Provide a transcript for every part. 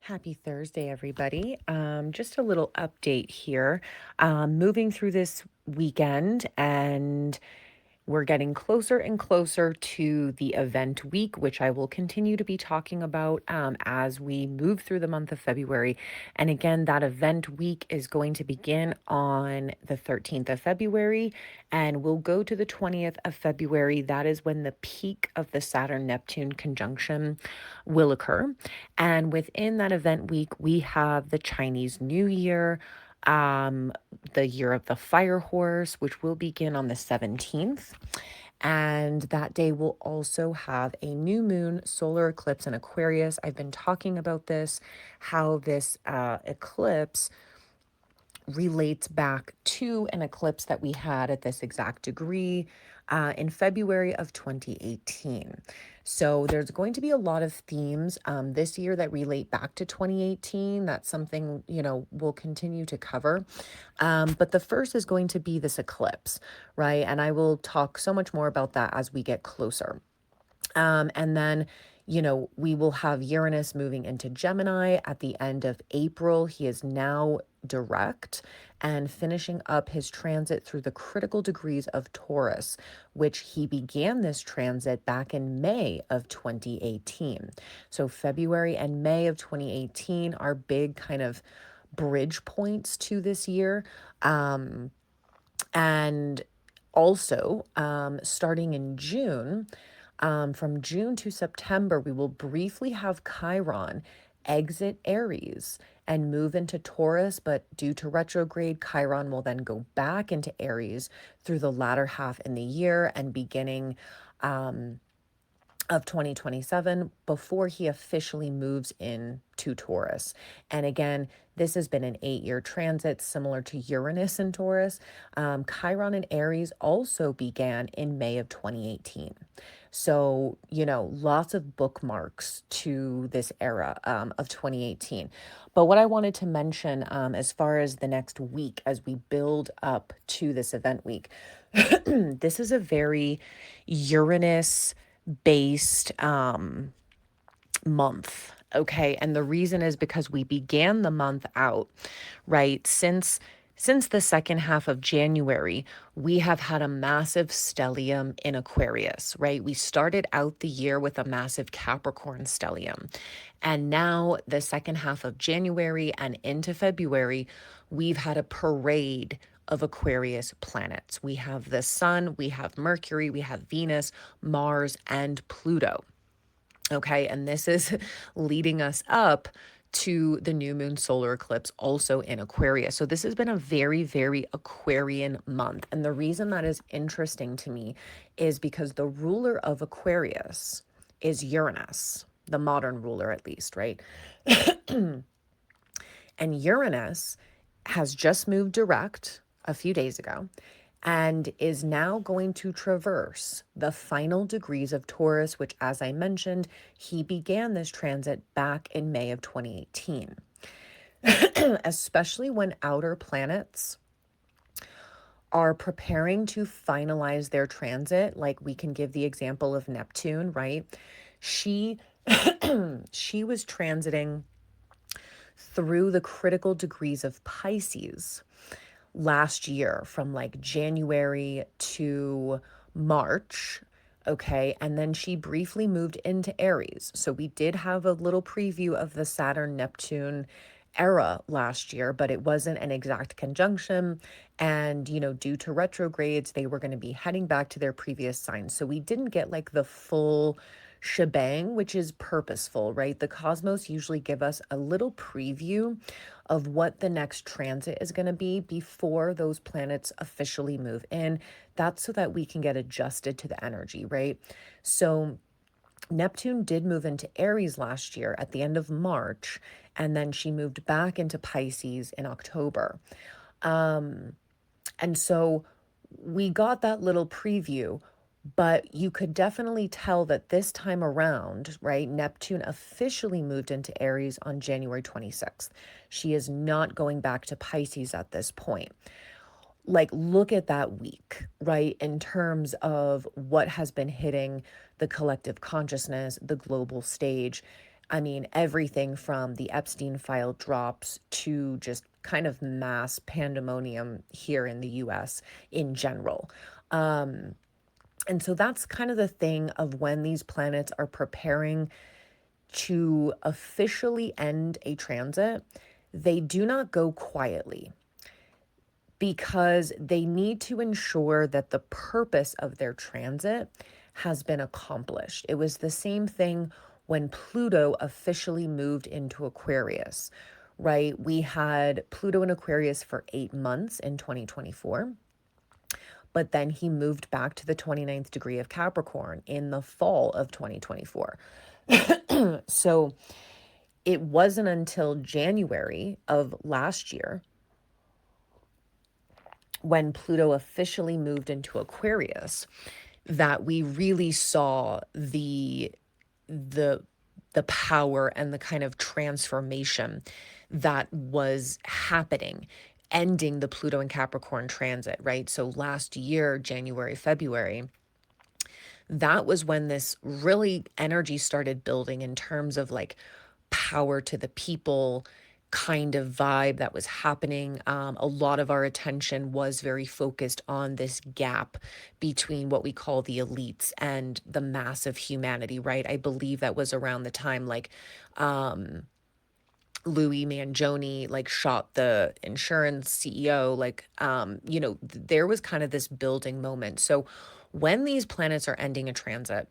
Happy Thursday, everybody. Just a little update here. Moving through this weekend, and we're getting closer and closer to the event week, which I will continue to be talking about as we move through the month of February. And again, that event week is going to begin on the 13th of February and will go to the 20th of February. That is when the peak of the Saturn Neptune conjunction will occur. And within that event week, we have the Chinese New Year, um, the year of the fire horse, which will begin on the 17th. And that day will also have a new moon solar eclipse in Aquarius. I've been talking about this, how this eclipse relates back to an eclipse that we had at this exact degree in February of 2018. So there's going to be a lot of themes this year that relate back to 2018. That's something, we'll continue to cover. But the first is going to be this eclipse, right? And I will talk so much more about that as we get closer. And then, we will have Uranus moving into Gemini at the end of April. He is now direct and finishing up his transit through the critical degrees of Taurus, which he began this transit back in May of 2018. So February and May of 2018 are big kind of bridge points to this year. And also, starting in June, from June to September, we will briefly have Chiron exit Aries and move into Taurus, but due to retrograde, Chiron will then go back into Aries through the latter half in the year and beginning of 2027 before he officially moves in to Taurus. And again, this has been an 8-year transit similar to Uranus in Taurus. Chiron in Aries also began in May of 2018. So, lots of bookmarks to this era of 2018. But what I wanted to mention as far as the next week, as we build up to this event week, this is a very Uranus based month. Okay. And the reason is because we began the month out, right? Since the second half of January, we have had a massive stellium in Aquarius, right? We started out the year with a massive Capricorn stellium. And now, the second half of January and into February, we've had a parade of Aquarius planets. We have the Sun, we have Mercury, we have Venus, Mars, and Pluto. Okay, and this is leading us up to the new moon solar eclipse also in Aquarius. So this has been a very, very Aquarian month. And the reason that is interesting to me is because the ruler of Aquarius is Uranus, the modern ruler at least, right? And Uranus has just moved direct a few days ago and is now going to traverse the final degrees of Taurus, which, as I mentioned, he began this transit back in May of 2018. Especially when outer planets are preparing to finalize their transit, like we can give the example of Neptune, right? She she was transiting through the critical degrees of Pisces last year from like January to March. Okay. And then she briefly moved into Aries. So we did have a little preview of the Saturn Neptune era last year, but it wasn't an exact conjunction. And, due to retrogrades, they were going to be heading back to their previous signs. So we didn't get like the full shebang, which is purposeful, right? The cosmos usually give us a little preview of what the next transit is going to be before those planets officially move in. That's so that we can get adjusted to the energy, right? So Neptune did move into Aries last year at the end of March, and then she moved back into Pisces in October. And so we got that little preview, but you could definitely tell that this time around, right, Neptune officially moved into Aries on January 26th. She is not going back to Pisces at this point. Like, look at that week, right, in terms of what has been hitting the collective consciousness, the global stage. I mean, everything from the Epstein file drops to just kind of mass pandemonium here in the US in general. Um, and so that's kind of the thing of when these planets are preparing to officially end a transit, they do not go quietly because they need to ensure that the purpose of their transit has been accomplished. It was the same thing when Pluto officially moved into Aquarius, right? We had Pluto in Aquarius for 8 months in 2024, but then he moved back to the 29th degree of Capricorn in the fall of 2024. So it wasn't until January of last year when Pluto officially moved into Aquarius that we really saw the the power and the kind of transformation that was happening, ending the Pluto and Capricorn transit, right? So last year, January, February, that was when this really energy started building in terms of like power to the people kind of vibe that was happening. A lot of our attention was very focused on this gap between what we call the elites and the mass of humanity, right? I believe that was around the time like Louis Mangione like shot the insurance CEO, like there was kind of this building moment. So when these planets are ending a transit,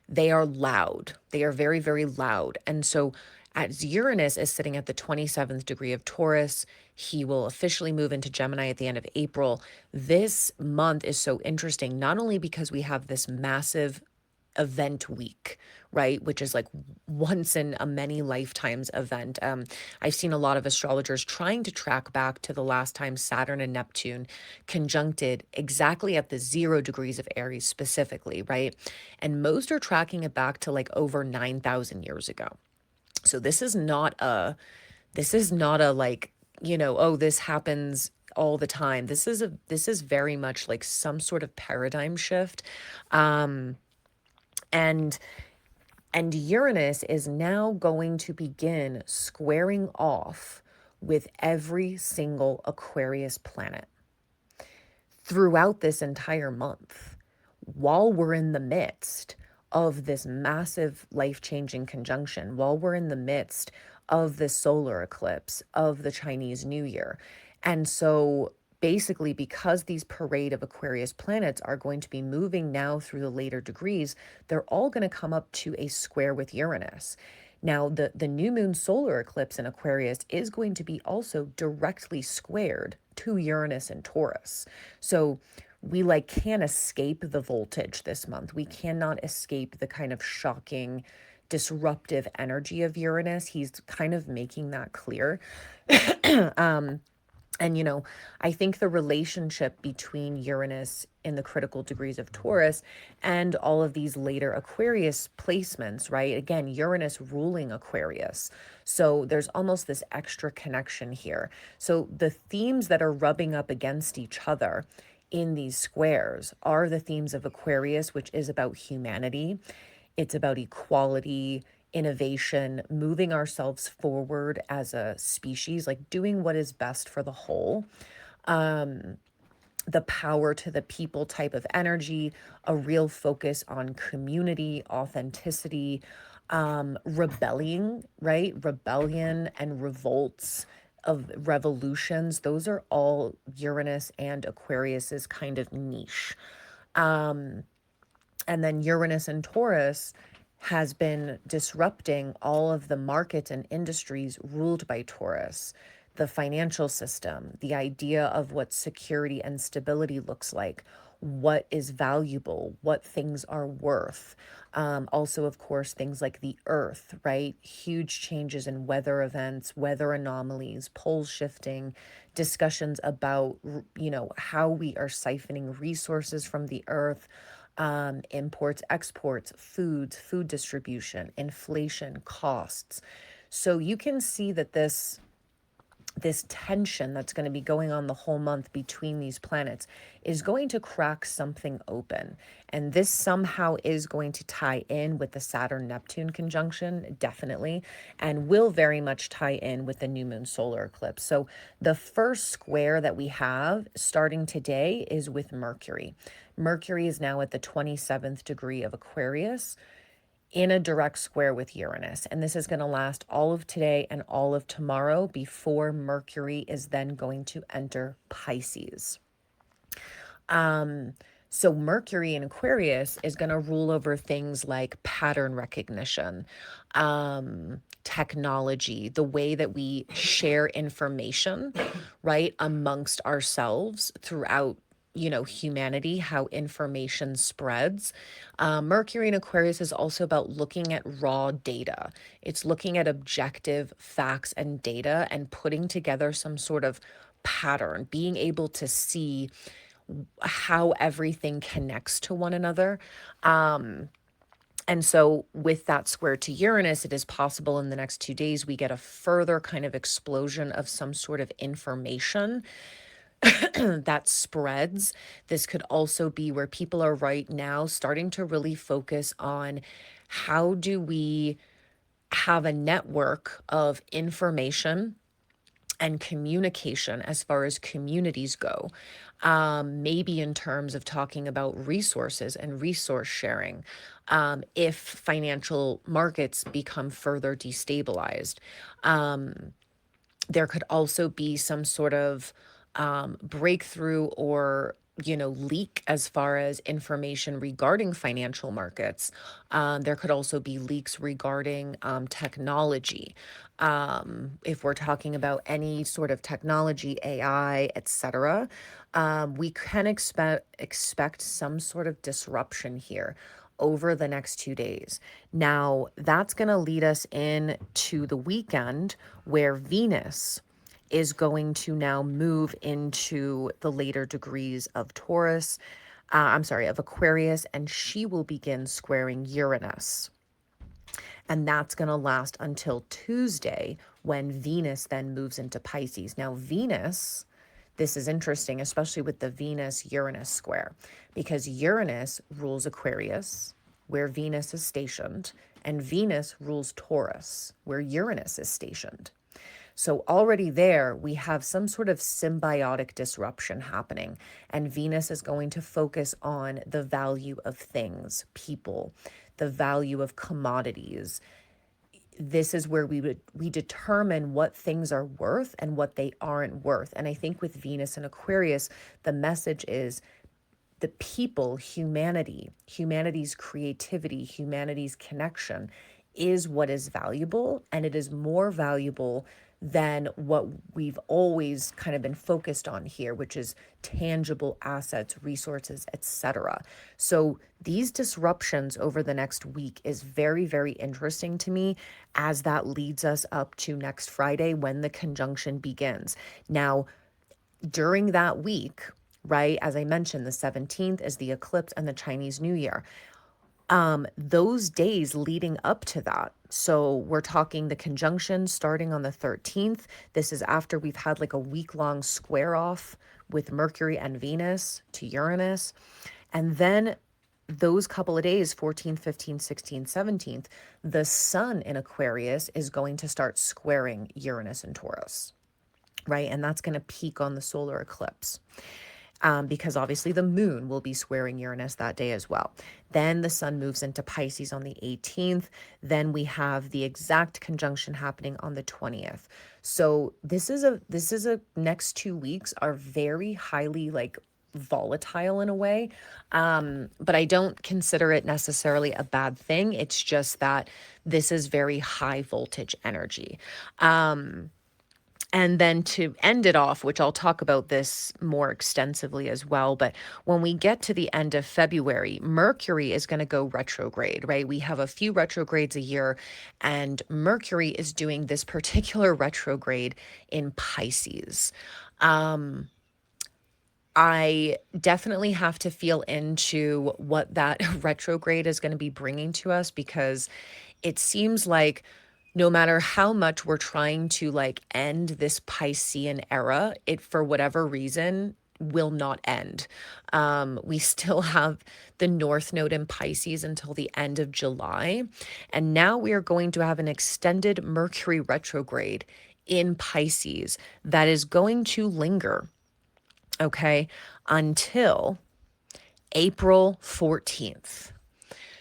they are loud. They are very, very loud. And so as Uranus is sitting at the 27th degree of Taurus, he will officially move into Gemini at the end of April. This month is so interesting, not only because we have this massive event week, right? Which is like once in a many lifetimes event. I've seen a lot of astrologers trying to track back to the last time Saturn and Neptune conjuncted exactly at the 0 degrees of Aries specifically, right? And most are tracking it back to like over 9,000 years ago. So this is not a like, oh, this happens all the time. This is very much like some sort of paradigm shift. Um, and and Uranus is now going to begin squaring off with every single Aquarius planet throughout this entire month while we're in the midst of this massive life changing conjunction, while we're in the midst of the solar eclipse of the Chinese New Year. And so basically, because these parade of Aquarius planets are going to be moving now through the later degrees, they're all going to come up to a square with Uranus. Now, the new moon solar eclipse in Aquarius is going to be also directly squared to Uranus and Taurus. So we like can't escape the voltage this month. We cannot escape the kind of shocking, disruptive energy of Uranus. He's kind of making that clear. And, I think the relationship between Uranus in the critical degrees of Taurus and all of these later Aquarius placements, right? Again, Uranus ruling Aquarius. So there's almost this extra connection here. So the themes that are rubbing up against each other in these squares are the themes of Aquarius, which is about humanity. It's about equality, innovation, moving ourselves forward as a species, like doing what is best for the whole. The power to the people type of energy, a real focus on community, authenticity, rebelling, right? Rebellion and revolts of revolutions. Those are all Uranus and Aquarius's kind of niche. And then Uranus and Taurus has been disrupting all of the markets and industries ruled by Taurus, the financial system, the idea of what security and stability looks like, what is valuable, what things are worth. Also, of course, things like the earth, right? Huge changes in weather events, weather anomalies, poles shifting, discussions about, how we are siphoning resources from the earth, imports, exports, foods, food distribution, inflation, costs. So you can see that this tension that's going to be going on the whole month between these planets is going to crack something open. And this somehow is going to tie in with the Saturn Neptune conjunction, definitely, and will very much tie in with the new moon solar eclipse. So the first square that we have starting today is with Mercury. Mercury is now at the 27th degree of Aquarius in a direct square with Uranus. And this is going to last all of today and all of tomorrow before Mercury is then going to enter Pisces. So Mercury in Aquarius is going to rule over things like pattern recognition, technology, the way that we share information, right, amongst ourselves throughout humanity, how information spreads. Mercury in Aquarius is also about looking at raw data. It's looking at objective facts and data and putting together some sort of pattern, being able to see how everything connects to one another. And so, with that square to Uranus, it is possible in the next 2 days we get a further kind of explosion of some sort of information that spreads. This could also be where people are right now starting to really focus on how do we have a network of information and communication as far as communities go. Maybe in terms of talking about resources and resource sharing, if financial markets become further destabilized. There could also be some sort of breakthrough or leak as far as information regarding financial markets. There could also be leaks regarding technology. If we're talking about any sort of technology, AI, etc., we can expect some sort of disruption here over the next 2 days. Now, that's going to lead us into the weekend where Venus is going to now move into the later degrees of Taurus, of Aquarius, and she will begin squaring Uranus. And that's going to last until Tuesday when Venus then moves into Pisces. Now, Venus, this is interesting, especially with the Venus Uranus square, because Uranus rules Aquarius, where Venus is stationed, and Venus rules Taurus, where Uranus is stationed. So already there, we have some sort of symbiotic disruption happening, and Venus is going to focus on the value of things, people, the value of commodities. This is where we determine what things are worth and what they aren't worth. And I think with Venus and Aquarius, the message is the people, humanity's creativity, humanity's connection is what is valuable, and it is more valuable than what we've always kind of been focused on here, which is tangible assets, resources, etc. So these disruptions over the next week is very, very interesting to me as that leads us up to next Friday when the conjunction begins. Now, during that week, right, as I mentioned, the 17th is the eclipse and the Chinese New Year. Those days leading up to that. So we're talking the conjunction starting on the 13th. This is after we've had like a week-long square off with Mercury and Venus to Uranus. And then those couple of days, 14th, 15th, 16th, 17th, the sun in Aquarius is going to start squaring Uranus and Taurus, right? And that's going to peak on the solar eclipse. Because obviously the moon will be squaring Uranus that day as well. Then the sun moves into Pisces on the 18th. Then we have the exact conjunction happening on the 20th. So this is a next 2 weeks are very highly like volatile in a way. But I don't consider it necessarily a bad thing. It's just that this is very high voltage energy. And then to end it off, which I'll talk about this more extensively as well, but when we get to the end of February, Mercury is going to go retrograde, right? We have a few retrogrades a year, and Mercury is doing this particular retrograde in Pisces. I definitely have to feel into what that retrograde is going to be bringing to us because it seems like no matter how much we're trying to like end this Piscean era, it for whatever reason will not end. We still have the North Node in Pisces until the end of July. And now we are going to have an extended Mercury retrograde in Pisces that is going to linger, okay, until April 14th.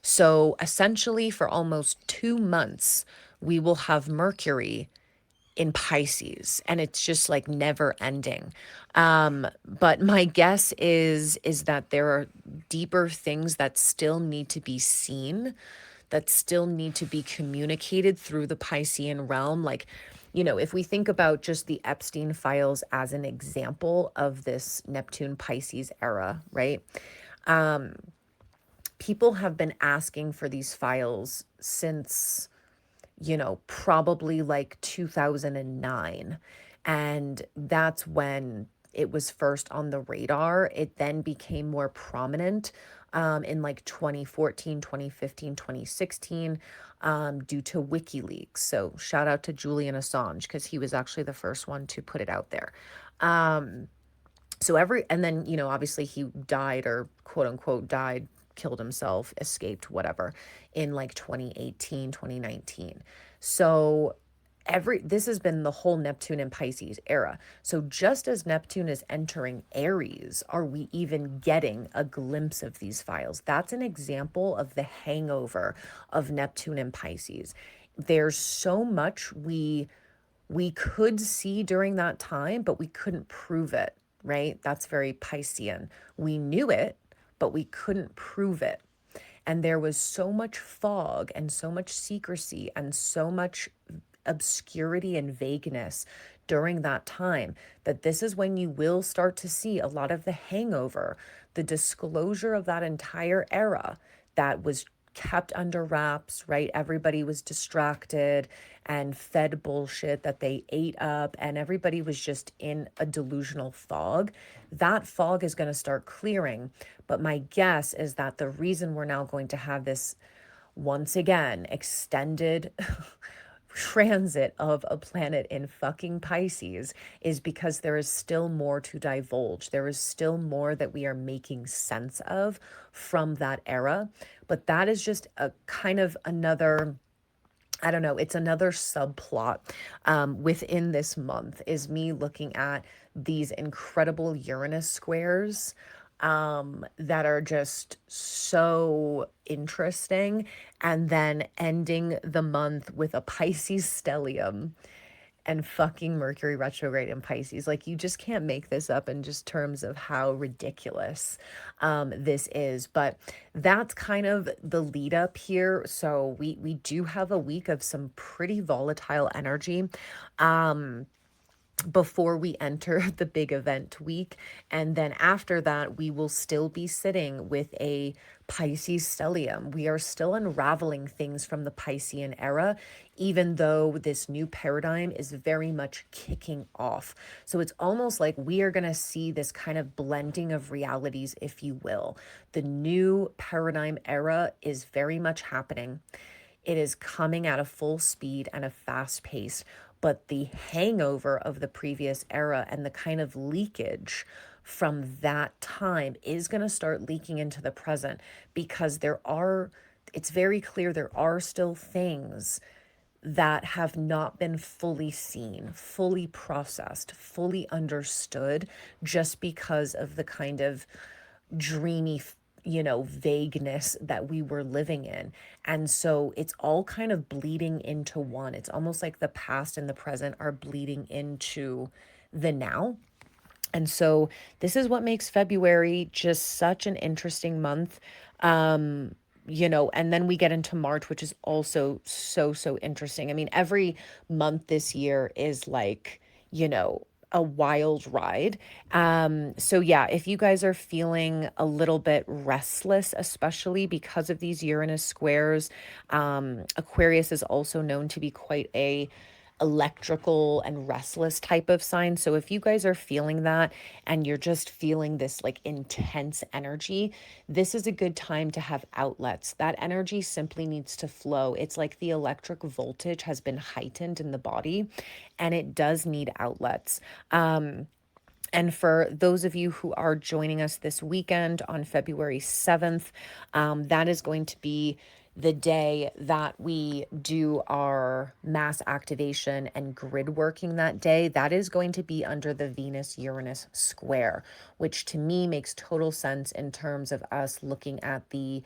So essentially, for almost 2 months, we will have Mercury in Pisces, and it's just like never ending. But my guess is that there are deeper things that still need to be seen, that still need to be communicated through the Piscean realm. Like, if we think about just the Epstein files as an example of this Neptune Pisces era, right? People have been asking for these files since, probably like 2009. And that's when it was first on the radar. It then became more prominent in like 2014, 2015, 2016, due to WikiLeaks. So shout out to Julian Assange because he was actually the first one to put it out there. And then, obviously he died, or quote unquote died, killed himself, escaped, whatever, in like 2018, 2019. So this has been the whole Neptune and Pisces era. So just as Neptune is entering Aries, are we even getting a glimpse of these files? That's an example of the hangover of Neptune and Pisces. There's so much we could see during that time, but we couldn't prove it, right? That's very Piscean. We knew it, but we couldn't prove it. And there was so much fog and so much secrecy and so much obscurity and vagueness during that time that this is when you will start to see a lot of the hangover, the disclosure of that entire era that was kept under wraps, right? Everybody was distracted and fed bullshit that they ate up, and everybody was just in a delusional fog. That fog is going to start clearing. But my guess is that the reason we're now going to have this once again extended transit of a planet in fucking Pisces is because there is still more to divulge. There is still more that we are making sense of from that era. But that is just a kind of another, I don't know, it's another subplot within this month, is me looking at these incredible Uranus squares that are just so interesting. And then ending the month with a Pisces stellium and fucking Mercury retrograde in Pisces. Like, you just can't make this up in just terms of how ridiculous this is. But that's kind of the lead up here. So we do have a week of some pretty volatile energy before we enter the big event week. And then after that, we will still be sitting with a Pisces stellium. We are still unraveling things from the Piscean era, even though this new paradigm is very much kicking off. So it's almost like we are going to see this kind of blending of realities, if you will. The new paradigm era is very much happening. It is coming at a full speed and a fast pace, but the hangover of the previous era and the kind of leakage from that time is going to start leaking into the present, because it's very clear there are still things that have not been fully seen, fully processed, fully understood, just because of the kind of dreamy, vagueness that we were living in. And so it's all kind of bleeding into one. It's almost like the past and the present are bleeding into the now. And so this is what makes February just such an interesting month. And then we get into March, which is also so interesting. I mean, every month this year is like, a wild ride. So yeah, if you guys are feeling a little bit restless, especially because of these Uranus squares, Aquarius is also known to be quite a electrical and restless type of sign. So if you guys are feeling that and you're just feeling this like intense energy, this is a good time to have outlets. That energy simply needs to flow. It's like the electric voltage has been heightened in the body and it does need outlets. And for those of you who are joining us this weekend on February 7th, that is going to be the day that we do our mass activation and grid working that day. That is going to be under the Venus Uranus square, which to me makes total sense in terms of us looking at the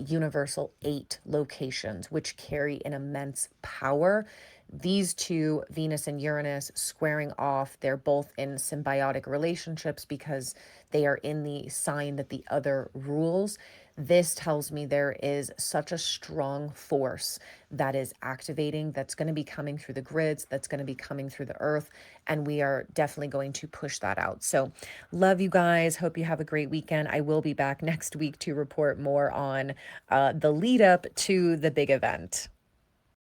universal 8 locations, which carry an immense power. These two, Venus and Uranus, squaring off, they're both in symbiotic relationships because they are in the sign that the other rules. This tells me there is such a strong force that is activating, that's going to be coming through the grids, that's going to be coming through the earth, and we are definitely going to push that out. So, love you guys. Hope you have a great weekend. I will be back next week to report more on the lead up to the big event.